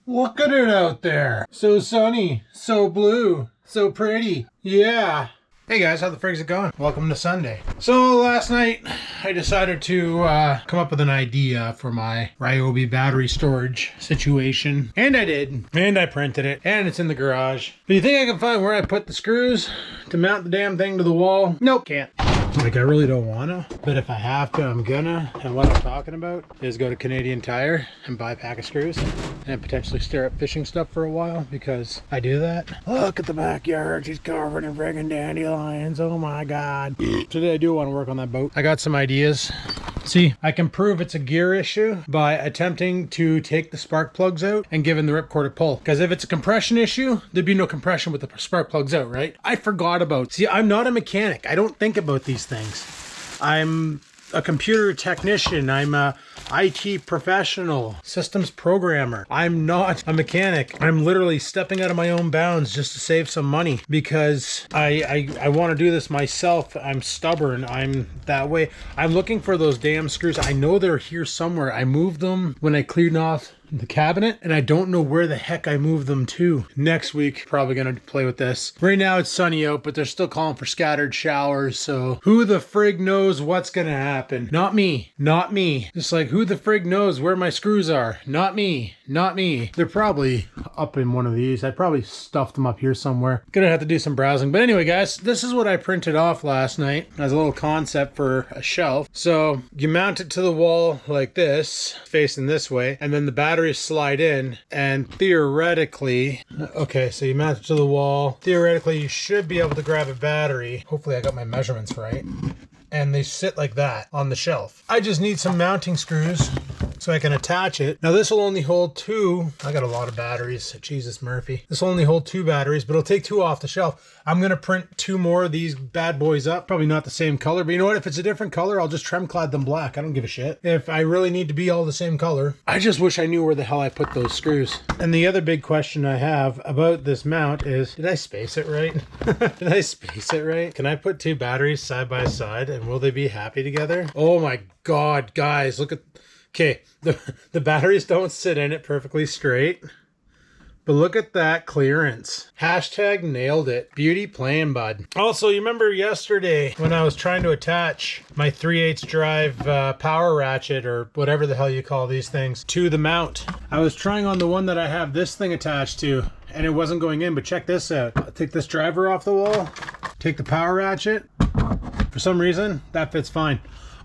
Look at it out there. So sunny, so blue, so pretty. Yeah. Hey guys, how the frig's it going? Welcome to Sunday. So last night I decided to come up with an idea for my Ryobi battery storage situation. And I did. And I printed it. And it's in the garage. But you think I can find where I put the screws to mount the damn thing to the wall? Nope, can't. Like, I really don't want to, but if I have to, I'm gonna. And what I'm talking about is go to Canadian Tire and buy a pack of screws and potentially stare at fishing stuff for a while because I do that. Look at the backyard. She's covered in friggin' dandelions. Oh my God. Today I do want to work on that boat. I got some ideas. See, I can prove it's a gear issue by attempting to take the spark plugs out and giving the ripcord a pull. Because if it's a compression issue, there'd be no compression with the spark plugs out, right? I forgot about. See, I'm not a mechanic. I don't think about these things. I'm a computer technician. I'm a IT professional, systems programmer. I'm not a mechanic. I'm literally stepping out of my own bounds just to save some money because I want to do this myself. I'm stubborn. I'm that way. I'm looking for those damn screws. I know they're here somewhere. I moved them when I cleared off the cabinet and I don't know where the heck I moved them to. Next week, probably gonna play with this. Right now it's sunny out, but they're still calling for scattered showers, so who the frig knows what's gonna happen? Not me. Not me. Just like, who the frig knows where my screws are? Not me. Not me. They're probably up in one of these. I probably stuffed them up here somewhere. Gonna have to do some browsing. But anyway, guys, this is what I printed off last night as a little concept for a shelf. So you mount it to the wall like this, facing this way, and then the batteries slide in, and theoretically, okay, so you mount it to the wall. Theoretically, you should be able to grab a battery. Hopefully I got my measurements right. And they sit like that on the shelf. I just need some mounting screws so I can attach it. Now this will only hold two. I got a lot of batteries. Jesus Murphy. This will only hold two batteries, but it'll take two off the shelf. I'm gonna print two more of these bad boys up. Probably not the same color, but you know what? If it's a different color, I'll just trim clad them black. I don't give a shit. If I really need to be all the same color, I just wish I knew where the hell I put those screws. And the other big question I have about this mount is, did I space it right? Did I space it right? Can I put two batteries side by side and will they be happy together? Oh my God, guys, look at, okay, the batteries don't sit in it perfectly straight, but look at that clearance. Hashtag nailed it. Beauty playing, bud. Also, you remember yesterday when I was trying to attach my 3/8 drive power ratchet, or whatever the hell you call these things, to the mount. I was trying on the one that I have this thing attached to, and it wasn't going in, but check this out. I'll take this driver off the wall, take the power ratchet. For some reason, that fits fine.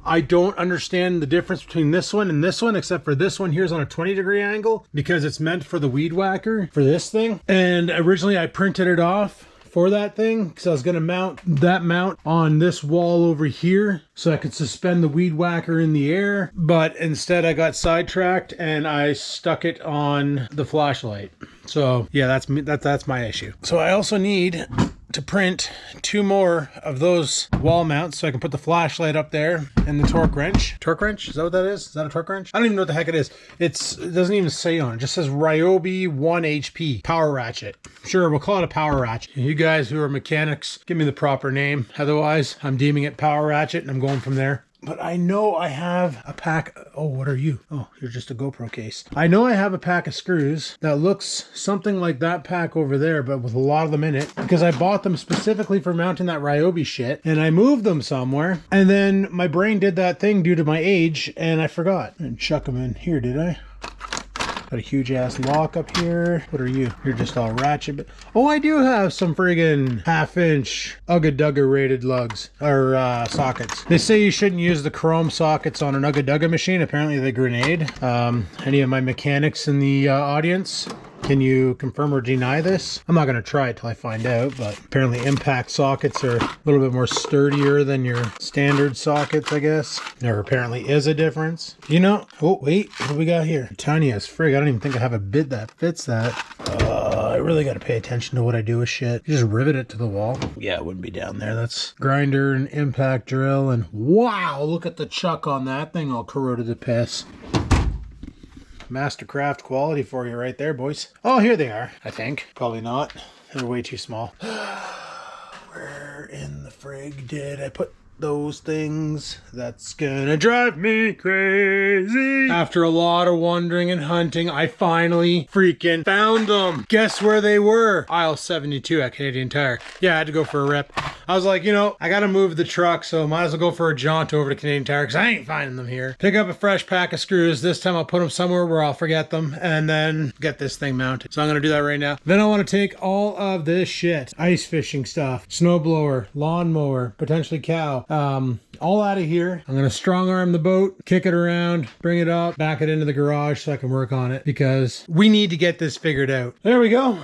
I don't understand the difference between this one and this one, except for this one here's on a 20-degree angle because it's meant for the weed whacker for this thing. And originally I printed it off for that thing because I was going to mount that mount on this wall over here so I could suspend the weed whacker in the air. But instead I got sidetracked and I stuck it on the flashlight. So yeah, that's my issue. So I also need to print two more of those wall mounts so I can put the flashlight up there and the torque wrench. Torque wrench? Is that what that is? Is that a torque wrench? I don't even know what the heck it is. It doesn't even say on it. It just says Ryobi 1 HP power ratchet. Sure, we'll call it a power ratchet. You guys who are mechanics, give me the proper name. Otherwise, I'm deeming it power ratchet and I'm going from there. But I know I have a pack. Oh, what are you? Oh, you're just a GoPro case. I know I have a pack of screws that looks something like that pack over there, but with a lot of them in it, because I bought them specifically for mounting that Ryobi shit, and I moved them somewhere, and then my brain did that thing due to my age, and I forgot. I didn't chuck them in here, did I? Got a huge ass lock up here. What are you? You're just all ratchet. But oh, I do have some friggin' 1/2-inch Ugga Dugga rated lugs or sockets. They say you shouldn't use the chrome sockets on an Ugga Dugga machine. Apparently they grenade. Any of my mechanics in the audience? Can you confirm or deny this? I'm not going to try it till I find out, but apparently impact sockets are a little bit more sturdier than your standard sockets, I guess. There apparently is a difference. You know, oh wait, what do we got here? Tiny as frig. I don't even think I have a bit that fits that. I really got to pay attention to what I do with shit. You just rivet it to the wall. Yeah, it wouldn't be down there. That's grinder and impact drill, and wow, look at the chuck on that thing all corroded to piss. Mastercraft quality for you right there, boys. Oh, here they are, I think. Probably not. They're way too small. Where in the frig did I put those things. That's gonna drive me crazy. After a lot of wandering and hunting, I finally freaking found them. Guess where they were? Aisle 72 at Canadian Tire. Yeah, I had to go for a rip. I was like, you know, I gotta move the truck, so might as well go for a jaunt over to Canadian Tire because I ain't finding them here. Pick up a fresh pack of screws. This time I'll put them somewhere where I'll forget them and then get this thing mounted. So I'm gonna do that right now. Then I want to take all of this shit, ice fishing stuff, snowblower, lawnmower, potentially cow, all out of here. I'm gonna strong arm the boat, kick it around, bring it up, back it into the garage so I can work on it because we need to get this figured out. There we go.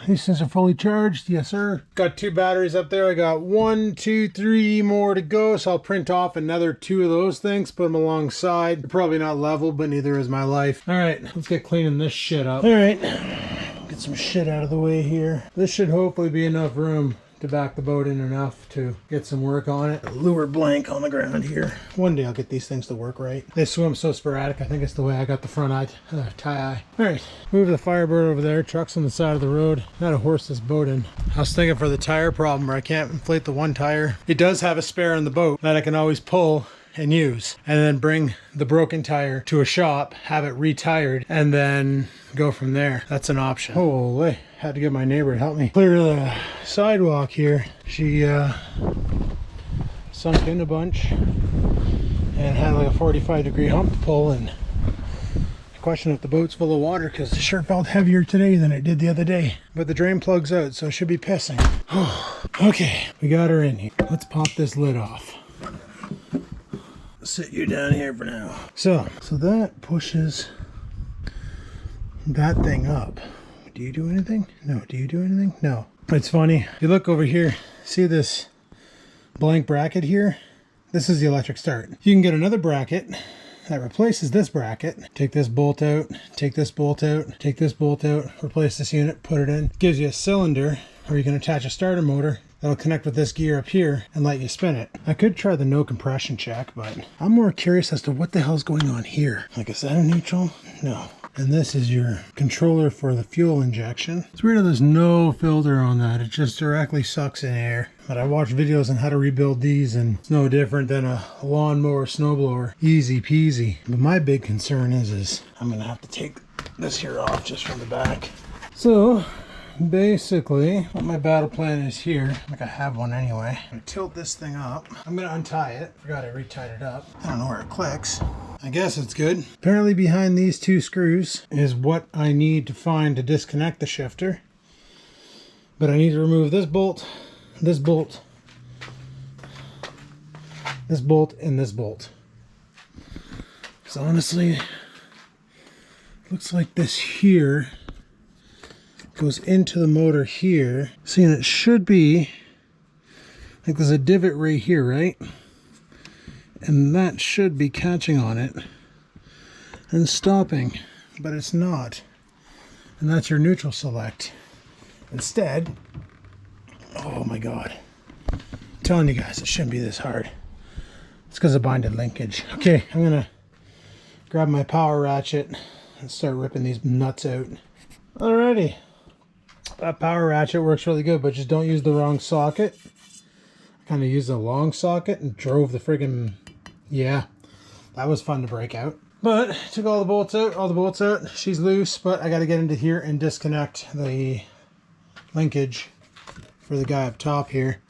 These things are fully charged. Yes, sir. Got 2 batteries up there. I got 1, 2, 3 more to go. So I'll print off another 2 of those things, put them alongside. They're probably not level, but neither is my life. All right, let's get cleaning this shit up. All right, get some shit out of the way here. This should hopefully be enough room to back the boat in enough to get some work on it. A lure blank on the ground here. One day I'll get these things to work right. They swim so sporadic. I think it's the way I got the front eye, tie-eye. All right, move the Firebird over there. Truck's on the side of the road. Gotta horse this boat in. I was thinking for the tire problem where I can't inflate the one tire. It does have a spare in the boat that I can always pull and use, and then bring the broken tire to a shop, have it retired, and then go from there. That's an option. Holy, had to get my neighbor to help me clear the sidewalk here. She sunk in a bunch and had like a 45-degree hump to pull, and I question if the boat's full of water because it sure felt heavier today than it did the other day. But the drain plug's out, so it should be pissing. Okay, we got her in here. Let's pop this lid off. Sit you down here for now. So that pushes that thing up. Do you do anything? No. Do you do anything? No. It's funny. You look over here, see this blank bracket here? This is the electric start. You can get another bracket that replaces this bracket. Take this bolt out, take this bolt out, take this bolt out, replace this unit, put it in. Gives you a cylinder where you can attach a starter motor that'll connect with this gear up here and let you spin it. I could try the no compression check, but I'm more curious as to what the hell's going on here. Like, is that a neutral? No. And this is your controller for the fuel injection. It's weird that there's no filter on that. It just directly sucks in air. But I watched videos on how to rebuild these, and it's no different than a lawnmower, snowblower. Easy peasy. But my big concern is I'm gonna have to take this here off just from the back. So basically, what my battle plan is here, like I have one anyway. I'm gonna tilt this thing up. I'm gonna untie it. Forgot I retied it up. I don't know where it clicks. I guess it's good. Apparently behind these 2 screws is what I need to find to disconnect the shifter. But I need to remove this bolt, this bolt, this bolt, and this bolt. Because honestly, it looks like this here goes into the motor here. See, and it should be like there's a divot right here, right? And that should be catching on it and stopping, but it's not. And that's your neutral select. Instead, oh my God. I'm telling you guys, it shouldn't be this hard. It's because of binded linkage. Okay, I'm gonna grab my power ratchet and start ripping these nuts out. Alrighty. That power ratchet works really good, but just don't use the wrong socket. I kind of used the long socket and drove the friggin', yeah, that was fun to break out. But took all the bolts out, she's loose, but I got to get into here and disconnect the linkage for the guy up top here.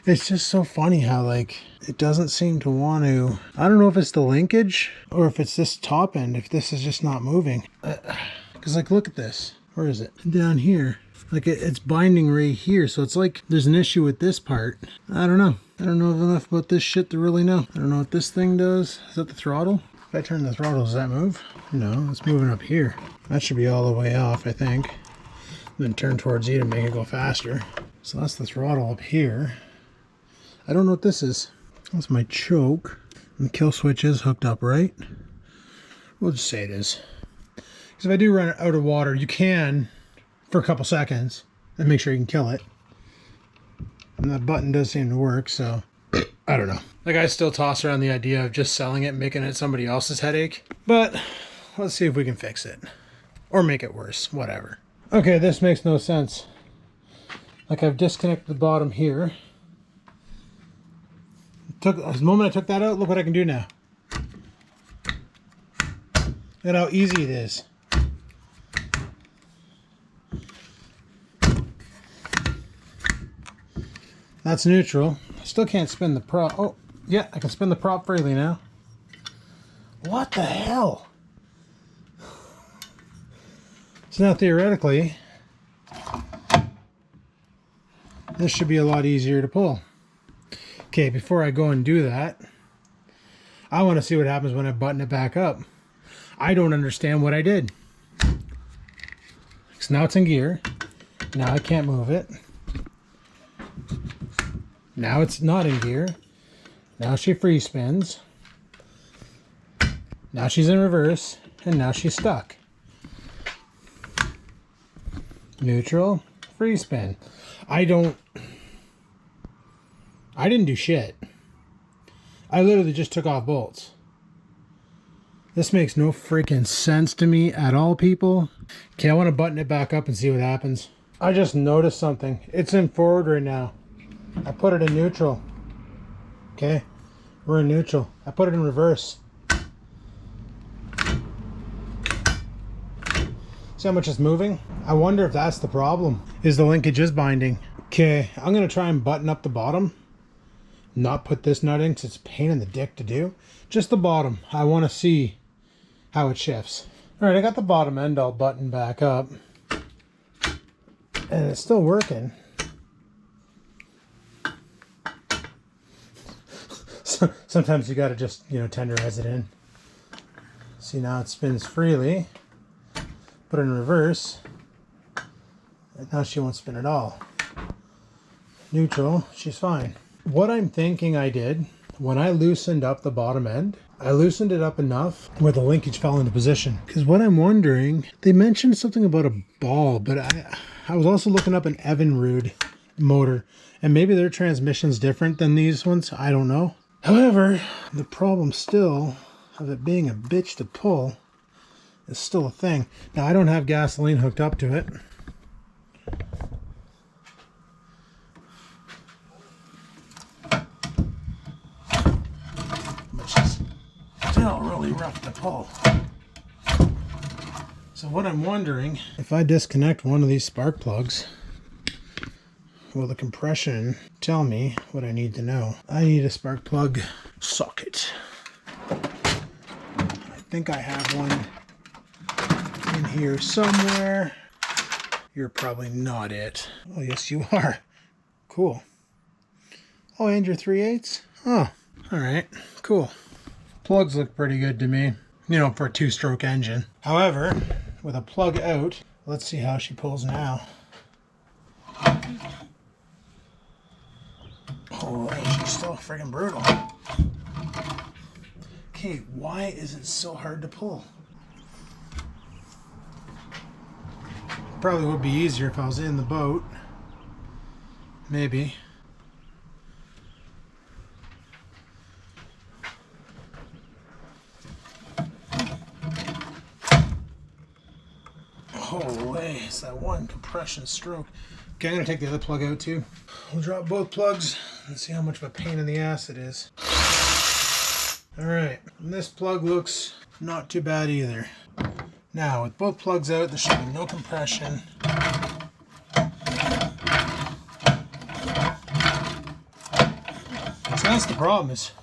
It's just so funny how, like, it doesn't seem to want to, I don't know if it's the linkage or if it's this top end, if this is just not moving. Because, like, look at this. Where is it? Down here. Like, it's binding right here, so it's like there's an issue with this part. I don't know. I don't know enough about this shit to really know. I don't know what this thing does. Is that the throttle? If I turn the throttle, does that move? No, it's moving up here. That should be all the way off, I think. Then turn towards E to make it go faster. So that's the throttle up here. I don't know what this is. That's my choke. And the kill switch is hooked up, right? We'll just say it is. Because if I do run out of water, you can, for a couple seconds, and make sure you can kill it. And that button does seem to work, so I don't know. Like, I still toss around the idea of just selling it and making it somebody else's headache. But let's see if we can fix it. Or make it worse, whatever. Okay, this makes no sense. Like, I've disconnected the bottom here. The moment I took that out, look what I can do now. Look at how easy it is. That's neutral. I still can't spin the prop. Oh, yeah, I can spin the prop freely now. What the hell? So now theoretically, this should be a lot easier to pull. Okay, before I go and do that, I want to see what happens when I button it back up. I don't understand what I did. So now it's in gear. Now I can't move it. Now it's not in gear. Now she free spins. Now she's in reverse. And now she's stuck. Neutral, free spin. I didn't do shit. I literally just took off bolts. This makes no freaking sense to me at all, people. Okay, I want to button it back up and see what happens. I just noticed something. It's in forward right now. I put it in neutral. Okay, we're in neutral. I put it in reverse. See how much it's moving? I wonder if that's the problem. Is the linkage is binding. Okay, I'm going to try and button up the bottom. Not put this nut in because it's a pain in the dick to do. Just the bottom. I want to see how it shifts. Alright, I got the bottom end all buttoned back up. And it's still working. So, sometimes you got to just, tenderize it in. See, now it spins freely. Put it in reverse. And now she won't spin at all. Neutral, she's fine. What I'm thinking I did, when I loosened up the bottom end, I loosened it up enough where the linkage fell into position. Because what I'm wondering, they mentioned something about a ball, but I was also looking up an Evinrude motor. And maybe their transmission's different than these ones, I don't know. However, the problem still of it being a bitch to pull is still a thing. Now I don't have gasoline hooked up to it. Which is still really rough to pull. So what I'm wondering, if I disconnect one of these spark plugs, will the compression tell me what I need to know? I need a spark plug socket. I think I have one in here somewhere. You're probably not it. Oh, yes, you are. Cool. Oh, and your 3/8? Oh, all right, cool. Plugs look pretty good to me, for a 2-stroke engine. However, with a plug out, let's see how she pulls now. Oh, she's still friggin' brutal. Okay, why is it so hard to pull? Probably would be easier if I was in the boat. Maybe. Holy, it's that one compression stroke. Okay, I'm going to take the other plug out too. We'll drop both plugs and see how much of a pain in the ass it is. Alright, this plug looks not too bad either. Now, with both plugs out, there should be no compression. So that's the problem, it's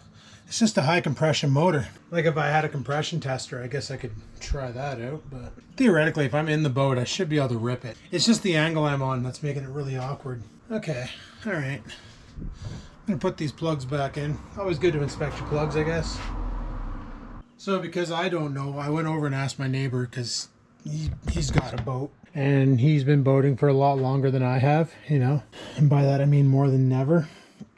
just a high compression motor. Like if I had a compression tester, I guess I could try that out, but theoretically, if I'm in the boat, I should be able to rip it. It's just the angle I'm on that's making it really awkward. Okay, all right. I'm gonna put these plugs back in. Always good to inspect your plugs, I guess. So because I don't know, I went over and asked my neighbor because he's got a boat. And he's been boating for a lot longer than I have, And by that I mean more than never.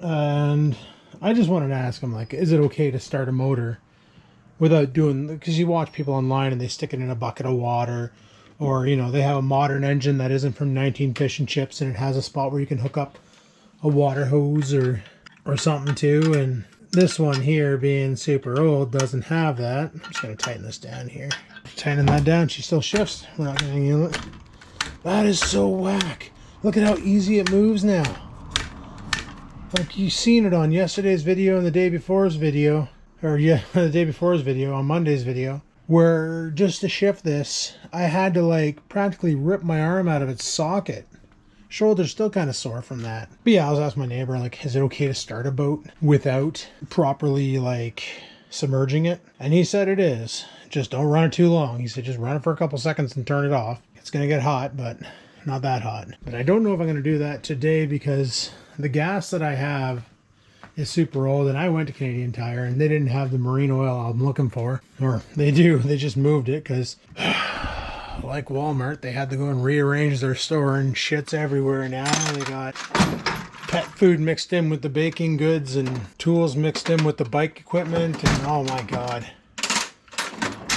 And I just wanted to ask him, like, is it okay to start a motor without doing, because you watch people online and they stick it in a bucket of water, or, they have a modern engine that isn't from 19 fish and chips and it has a spot where you can hook up a water hose or something too. And this one here, being super old, doesn't have that. I'm just going to tighten this down here. Tightening that down, she still shifts. We're not going to it. That is so whack. Look at how easy it moves now. Like you seen it on yesterday's video and the day before's video, or yeah, the day before's video, on Monday's video, where just to shift this, I had to like practically rip my arm out of its socket. Shoulder's still kind of sore from that. But yeah, I was asking my neighbor, like, is it okay to start a boat without properly like submerging it? And he said it is. Just don't run it too long. He said just run it for a couple seconds and turn it off. It's gonna get hot, but not that hot. But I don't know if I'm gonna do that today because the gas that I have is super old, and I went to Canadian Tire and they didn't have the marine oil I'm looking for. Or they do, they just moved it because like Walmart, they had to go and rearrange their store and shit's everywhere now. They got pet food mixed in with the baking goods and tools mixed in with the bike equipment, and oh my god.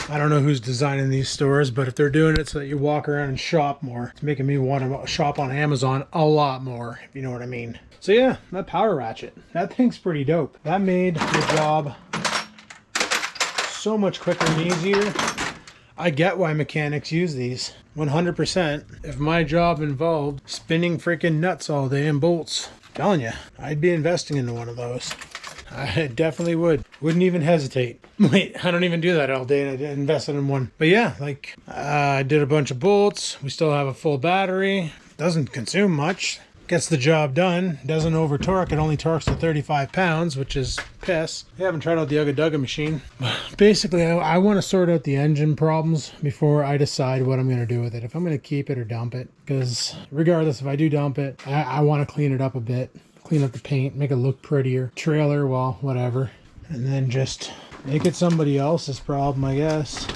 I don't know who's designing these stores, but if they're doing it so that you walk around and shop more, it's making me want to shop on Amazon a lot more, if you know what I mean. So yeah, that power ratchet, that thing's pretty dope. That made the job so much quicker and easier. I get why mechanics use these, 100%. If my job involved spinning freaking nuts all day and bolts, I'm telling you, I'd be investing into one of those. I definitely would. Wouldn't even hesitate. Wait, I don't even do that all day, and I invested in one. But yeah, like, I did a bunch of bolts. We still have a full battery. Doesn't consume much. Gets the job done. Doesn't over torque. It only torques to 35 pounds, which is piss. I haven't tried out the Ugga Dugga machine. Basically, I want to sort out the engine problems before I decide what I'm going to do with it. If I'm going to keep it or dump it. Because regardless, if I do dump it, I want to clean it up a bit. Clean up the paint, make it look prettier. Trailer, well, whatever. And then just make it somebody else's problem, I guess.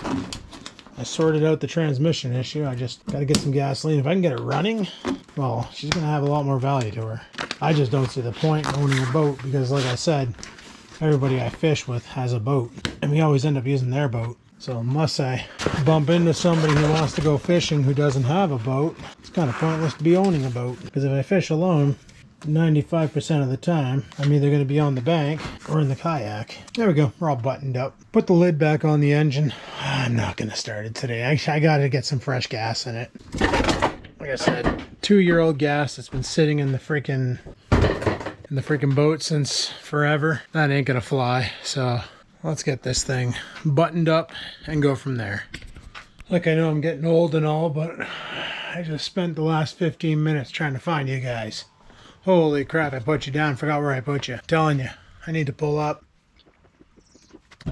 I sorted out the transmission issue. I just got to get some gasoline. If I can get it running, well, she's going to have a lot more value to her. I just don't see the point in owning a boat because, like I said, everybody I fish with has a boat. And we always end up using their boat. So unless I bump into somebody who wants to go fishing who doesn't have a boat, it's kind of pointless to be owning a boat. Because if I fish alone, 95% of the time, I'm either going to be on the bank or in the kayak. There we go. We're all buttoned up. Put the lid back on the engine. I'm not going to start it today. I got to get some fresh gas in it. Like I said, 2-year-old gas that's been sitting in the freaking boat since forever. That ain't going to fly. So let's get this thing buttoned up and go from there. Like, I know I'm getting old and all, but I just spent the last 15 minutes trying to find you guys. Holy crap, I put you down. Forgot where I put you. Telling you, I need to pull up.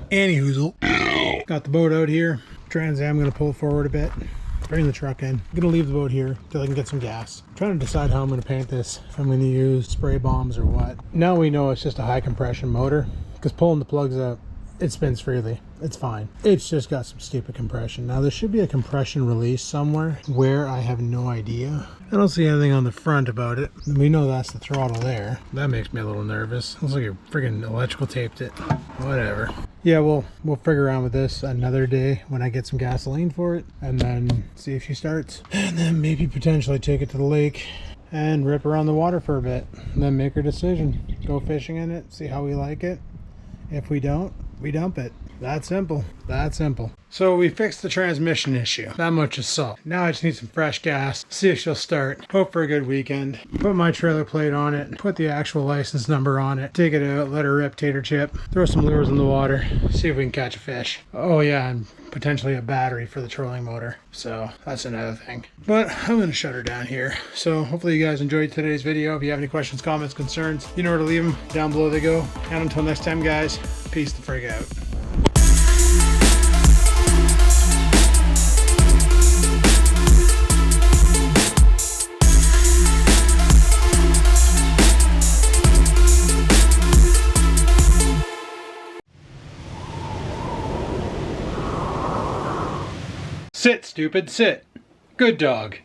Anywhoozle. Got the boat out here. Trans Am, I'm going to pull it forward a bit. Bring the truck in. I'm going to leave the boat here till I can get some gas. I'm trying to decide how I'm going to paint this. If I'm going to use spray bombs or what. Now we know it's just a high compression motor. Because pulling the plugs out, it spins freely. It's fine. It's just got some stupid compression. Now there should be a compression release somewhere where I have no idea. I don't see anything on the front about it. We know that's the throttle there. That makes me a little nervous. Looks like you freaking electrical taped it. Whatever. Yeah, we'll figure around with this another day when I get some gasoline for it and then see if she starts. And then maybe potentially take it to the lake and rip around the water for a bit. And then make her decision. Go fishing in it, see how we like it. If we don't, we dump it. That simple. That simple. So we fixed the transmission issue. That much is solved. Now I just need some fresh gas. See if she'll start. Hope for a good weekend. Put my trailer plate on it. Put the actual license number on it. Take it out. Let her rip tater chip. Throw some lures in the water. See if we can catch a fish. Oh yeah, and potentially a battery for the trolling motor. So that's another thing. But I'm going to shut her down here. So hopefully you guys enjoyed today's video. If you have any questions, comments, concerns, you know where to leave them. Down below they go. And until next time, guys, peace the frig out. Sit, stupid, sit. Good dog.